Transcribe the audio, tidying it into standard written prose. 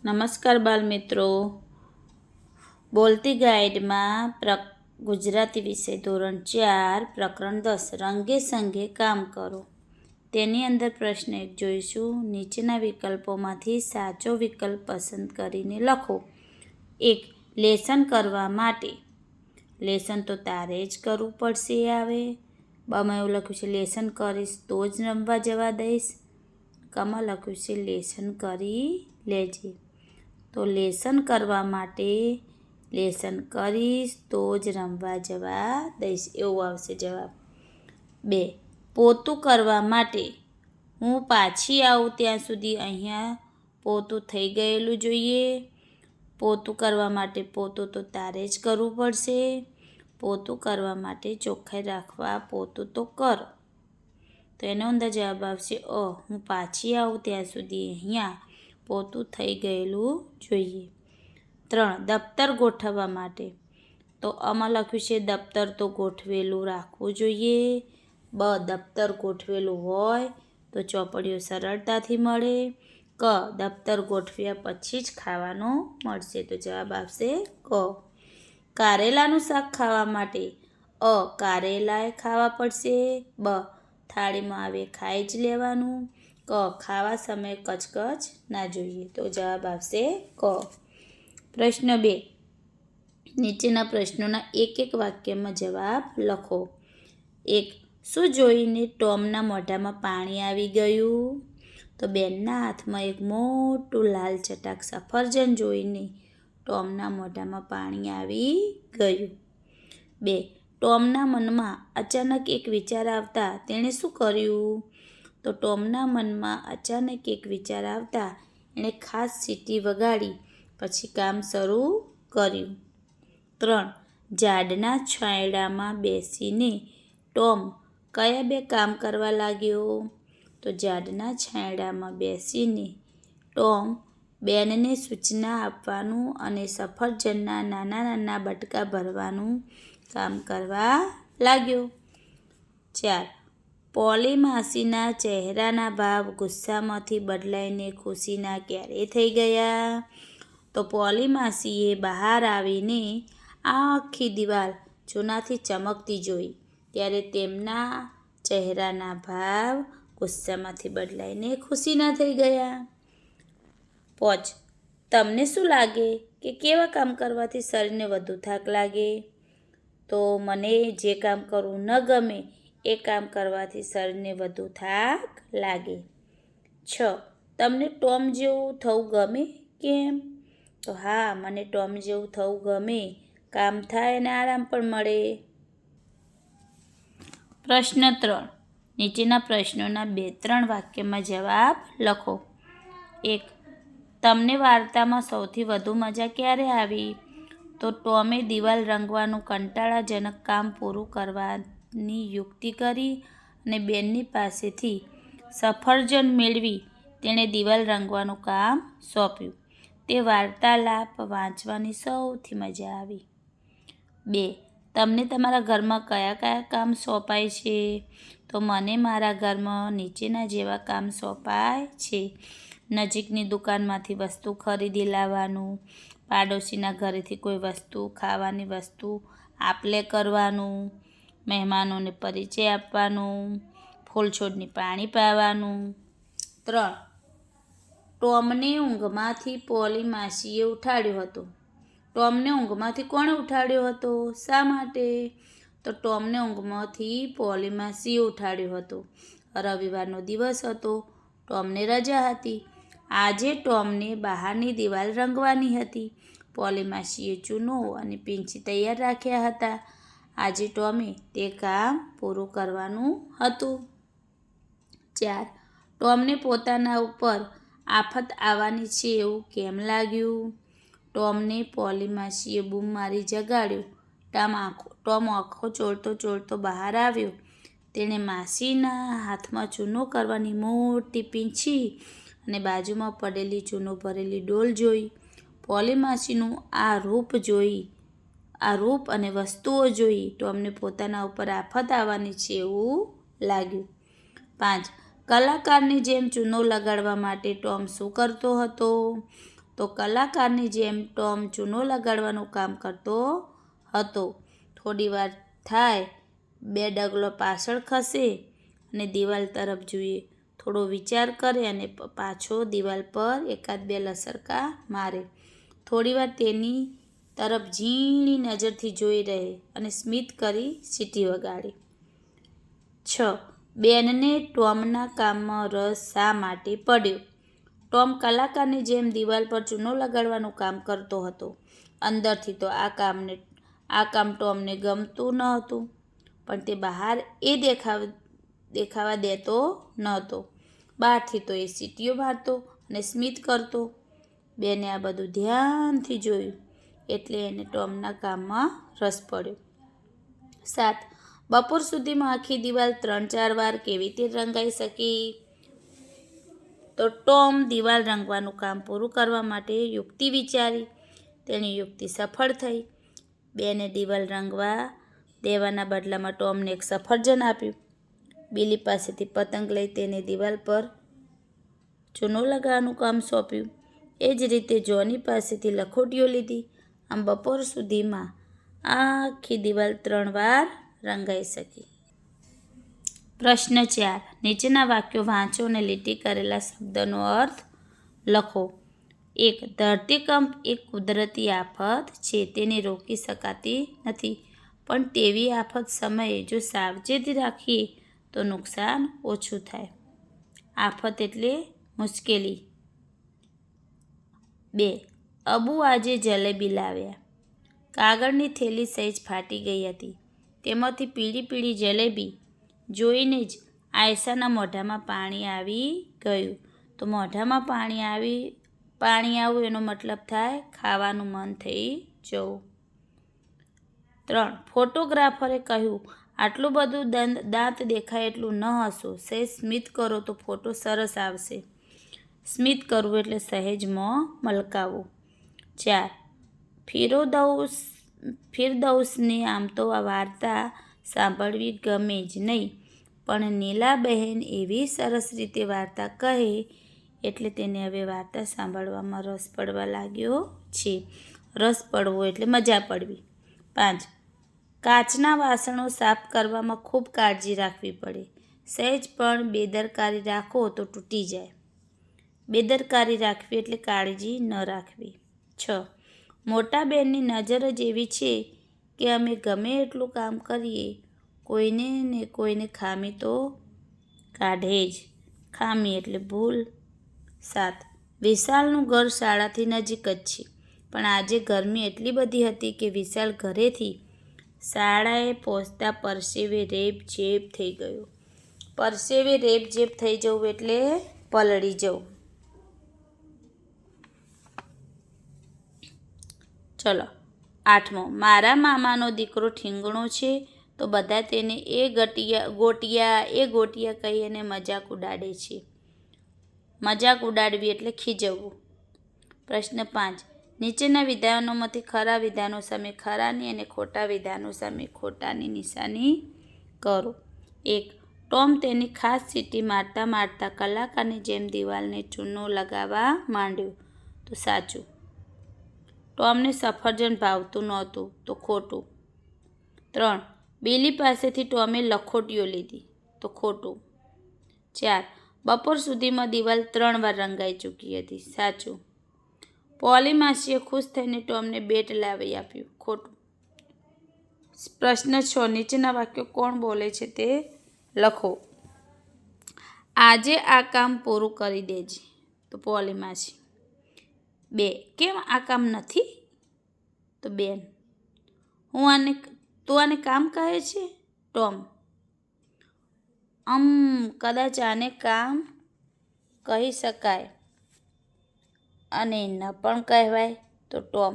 નમસ્કાર બાળ મિત્રો, બોલતી ગાઈડમાં ગુજરાતી વિષય ધોરણ 4 પ્રકરણ 10 રંગે સંગે કામ કરો. તેની અંદર પ્રશ્ન 1 જોઈશું. નીચેના વિકલ્પોમાંથી સાચો વિકલ્પ પસંદ કરીને લખો. 1. લેસન કરવા માટે. લેસન તો તારે જ કરવું પડશે આવે. બમાં એવું લખ્યું છે લેસન કરીશ તો જ રમવા જવા દઈશ. કમાં લખ્યું છે લેસન કરી લેજે. તો લેસન કરવા માટે લેસન કરીશ તો જ રમવા જવા દઈશ એવું આવશે જવાબ. 2. પોતું કરવા માટે. હું પાછી આવું ત્યાં સુધી અહીંયા પોતું થઈ ગયેલું જોઈએ. પોતું કરવા માટે પોતું તો તારે જ કરવું પડશે. પોતું કરવા માટે ચોખ્ખાઈ રાખવા પોતું તો કર. તો એનો અંદર જવાબ આવશે હું પાછી આવું ત્યાં સુધી અહીંયા પોતું થઈ ગયેલું જોઈએ. 3. દફતર ગોઠવવા માટે. તો આમાં લખ્યું છે દફતર તો ગોઠવેલું રાખવું જોઈએ. દફતર ગોઠવેલું હોય તો ચોપડીઓ સરળતાથી મળે. દફતર ગોઠવ્યા પછી જ ખાવાનું મળશે. તો જવાબ આવશે કારેલાનું શાક ખાવા માટે. કારેલાએ ખાવા પડશે. થાળીમાં આવે ખાઈ જ લેવાનું. ખાવા સમયે કચકચ ના જોઈએ. તો જવાબ આવશે પ્રશ્ન 2. નીચેના પ્રશ્નોના એક વાક્યમાં જવાબ લખો. 1. શું જોઈને ટોમના મોઢામાં પાણી આવી ગયું? તો બેનના હાથમાં એક મોટું લાલ ચટાક સફરજન જોઈને ટોમના મોઢામાં પાણી આવી ગયું. 2. ટોમના મનમાં અચાનક એક વિચાર આવતા તેણે શું કર્યું? તો ટોમના મનમાં અચાનક એક વિચાર આવતા એણે ખાસ સીટી વગાડી પછી કામ શરૂ કર્યું. 3. ઝાડના છાંયડામાં બેસીને ટોમ કયા 2 કામ કરવા લાગ્યો? તો ઝાડના છાંયડામાં બેસીને ટોમ બેનને સૂચના આપવાનું અને સફરજનના નાના નાના બટકા ભરવાનું કામ કરવા લાગ્યો. 4. પોલી માસીના ચહેરાના ભાવ ગુસ્સામાંથી બદલાઈને ખુશીના ક્યારે થઈ ગયા? તો પોલી માસીએ બહાર આવીને આખી દિવાલ જૂનાથી ચમકતી જોઈ ત્યારે તેમના ચહેરાના ભાવ ગુસ્સામાંથી બદલાઈને ખુશીના થઈ ગયા. 5. તમને શું લાગે કે કેવા કામ કરવાથી શરીરને વધુ થાક લાગે? તો મને જે કામ કરવું ન ગમે એ કામ કરવાથી શરીરને વધુ થાક લાગે. 6. તમને ટોમ જેવું થવું ગમે કેમ? તો મને ટોમ જેવું થવું ગમે. કામ થાય અને આરામ પણ મળે. પ્રશ્ન 3. નીચેના પ્રશ્નોના 2-3 વાક્યમાં જવાબ લખો. 1. તમને વાર્તામાં સૌથી વધુ મજા ક્યારે આવી? તો ટોમે દિવાલ રંગવાનું કંટાળાજનક કામ પૂરું કરવાની યુક્તિ કરી અને બેનની પાસેથી સફરજન મેળવી તેણે દિવાલ રંગવાનું કામ સોંપ્યું. તે વાર્તાલાપ વાંચવાની સૌથી મજા આવી. 2. તમને તમારા ઘરમાં કયા કામ સોંપાય છે? તો મને મારા ઘરમાં નીચેના જેવા કામ સોંપાય છે. નજીકની દુકાનમાંથી વસ્તુ ખરીદી લાવવાનું, પાડોશીના ઘરેથી કોઈ વસ્તુ ખાવાની વસ્તુ આપ-લે કરવાનું, મહેમાનોને પરિચય આપવાનું, ફૂલ છોડને પાણી પાવાનું. 3. ટોમને ઊંઘમાંથી પોલી માસીએ ઉઠાડ્યો હતો. ટોમને ઊંઘમાંથી કોણે ઉઠાડ્યો હતો? શા માટે? તો ટોમને ઊંઘમાંથી પોલી માસીએ ઉઠાડ્યો હતો. રવિવારનો દિવસ હતો. ટોમને રજા હતી. આજે ટોમને બહારની દિવાલ રંગવાની હતી. પોલી માસીએ ચૂનો અને પીંછી તૈયાર રાખ્યા હતા. આજે ટોમે તે કામ પૂરું કરવાનું હતું. 4. ટોમને પોતાના ઉપર આફત આવવાની છે એવું કેમ લાગ્યું? ટોમને પોલી માસીએ બૂમ મારી જગાડ્યો. ટોમ આંખો ચોળતો બહાર આવ્યો. તેણે માસીના હાથમાં ચૂનો કરવાની મોટી પીંછી અને બાજુમાં પડેલી ચૂનો ભરેલી ડોલ જોઈ. પોલી માસીનું આ રૂપ અને વસ્તુઓ જોઈ ટોમને પોતાના ઉપર આફત આવવાની છે એવું લાગ્યું. 5. કલાકારની જેમ ચૂનો લગાડવા માટે ટોમ શું કરતો હતો? તો કલાકારની જેમ ટોમ ચૂનો લગાડવાનું કામ કરતો હતો. થોડી વાર થાય, 2 ડગલો પાછળ ખસે અને દિવાલ તરફ જોઈએ. થોડો વિચાર કરે અને પાછો દિવાલ પર 1-2 લસરકા મારે. થોડીવાર તેની તરફ ઝીણી નજરથી જોઈ રહે અને સ્મિત કરી સીટી વગાડી. 6. બેનને ટોમના કામમાં રસ શા માટે પડ્યો? ટોમ કલાકારની જેમ દિવાલ પર ચૂનો લગાડવાનું કામ કરતો હતો. અંદરથી તો આ કામ ટોમને ગમતું ન હતું, પણ તે બહાર એ દેખાવા દેતો નહોતો. બહારથી તો એ સીટીઓ મારતો અને સ્મિત કરતો. બેને આ બધું ધ્યાનથી જોયું, એટલે એને ટોમના કામમાં રસ પડ્યો. 7. બપોર સુધીમાં આખી દિવાલ 3-4 વાર કેવી રીતે રંગાઈ શકી? તો ટોમ દિવાલ રંગવાનું કામ પૂરું કરવા માટે યુક્તિ વિચારી. તેની યુક્તિ સફળ થઈ. બેને દિવાલ રંગવા દેવાના બદલામાં ટોમને એક સફરજન આપ્યું. બિલી પાસેથી પતંગ લઈ તેને દિવાલ પર ચૂનો લગાવવાનું કામ સોંપ્યું. એ જ રીતે જોની પાસેથી લખોટીઓ લીધી. આમ બપોર સુધીમાં આખી દિવાલ 3 વાર રંગાઈ શકી. પ્રશ્ન 4. નીચેના વાક્યો વાંચો અને લીટી કરેલા શબ્દનો અર્થ લખો. 1. ધરતીકંપ એક કુદરતી આફત છે. તેને રોકી શકાતી નથી, પણ તેવી આફત સમયે જો સાવચેતી રાખીએ તો નુકસાન ઓછું થાય. આફત એટલે મુશ્કેલી. 2. અબુ આજે જલેબી લાવ્યા. કાગળની થેલી સહેજ ફાટી ગઈ હતી. તેમાંથી પીળી જલેબી જોઈને જ આયશાના મોઢામાં પાણી આવી ગયું. તો મોઢામાં પાણી આવવું એનો મતલબ થાય ખાવાનું મન થઈ જવું. 3. ફોટોગ્રાફરે કહ્યું, આટલું બધું દાંત દેખાય એટલું ન હસો. સહેજ સ્મિત કરો તો ફોટો સરસ આવશે. સ્મિત કરવું એટલે સહેજ મોં મલકાવવું. 4. ફિરદૌસને આમ તો આ વાર્તા સાંભળવી ગમે જ નહીં, પણ નીલાબહેન એવી સરસ રીતે વાર્તા કહે એટલે તેને હવે વાર્તા સાંભળવામાં રસ પડવા લાગ્યો છે. રસ પડવો એટલે મજા પડવી. 5. કાચના વાસણો સાફ કરવામાં ખૂબ કાળજી રાખવી પડે. સહેજ પણ બેદરકારી રાખો તો તૂટી જાય. બેદરકારી રાખવી એટલે કાળજી ન રાખવી. 6. મોટા બેનની નજર જ એવી છે કે અમે ગમે એટલું કામ કરીએ, કોઈને ને કોઈને ખામી તો કાઢે જ. ખામી એટલે ભૂલ. 7. વિશાલનું ઘર શાળાથી નજીક જ છે, પણ આજે ગરમી એટલી બધી હતી કે વિશાલ ઘરેથી શાળાએ પહોંચતા પરસેવે રેબઝેબ થઈ ગયો. પરસેવે રેબઝેબ થઈ જવું એટલે પલળી જવું. ચલો 8મો. મારા મામાનો દીકરો ઠીંગણો છે, તો બધા તેને એ ગોટિયા કહીને મજાક ઉડાડે છે. મજાક ઉડાડવી એટલે ખીજવવું. પ્રશ્ન 5. નીચેના વિધાનોમાંથી ખરા વિધાનો સામે ખરાની અને ખોટા વિધાનો સામે ખોટાની નિશાની કરો. 1. ટોમ તેની ખાસ સીટી મારતા કલાકારની જેમ દિવાલને ચૂનો લગાવવા માંડ્યો. તો સાચું. ટોમને સફરજન ભાવતું નહોતું. તો ખોટું. 3. બિલી પાસેથી ટોમે લખોટીઓ લીધી. તો ખોટું. 4. બપોર સુધીમાં દિવાલ 3 વાર રંગાઈ ચૂકી હતી. સાચું. પોલી માસીએ ખુશ થઈને ટોમને બેટ લાવી આપ્યું. ખોટું. પ્રશ્ન 6. નીચેના વાક્યો કોણ બોલે છે તે લખો. આજે આ કામ પૂરું કરી દેજે. તો પોલી માસી. 2. કેમ આ કામ નથી? તો બેન. તું આને કામ કહે છે? ટોમ. કદાચ આને કામ કહી શકાય અને ન પણ કહેવાય. તો ટોમ.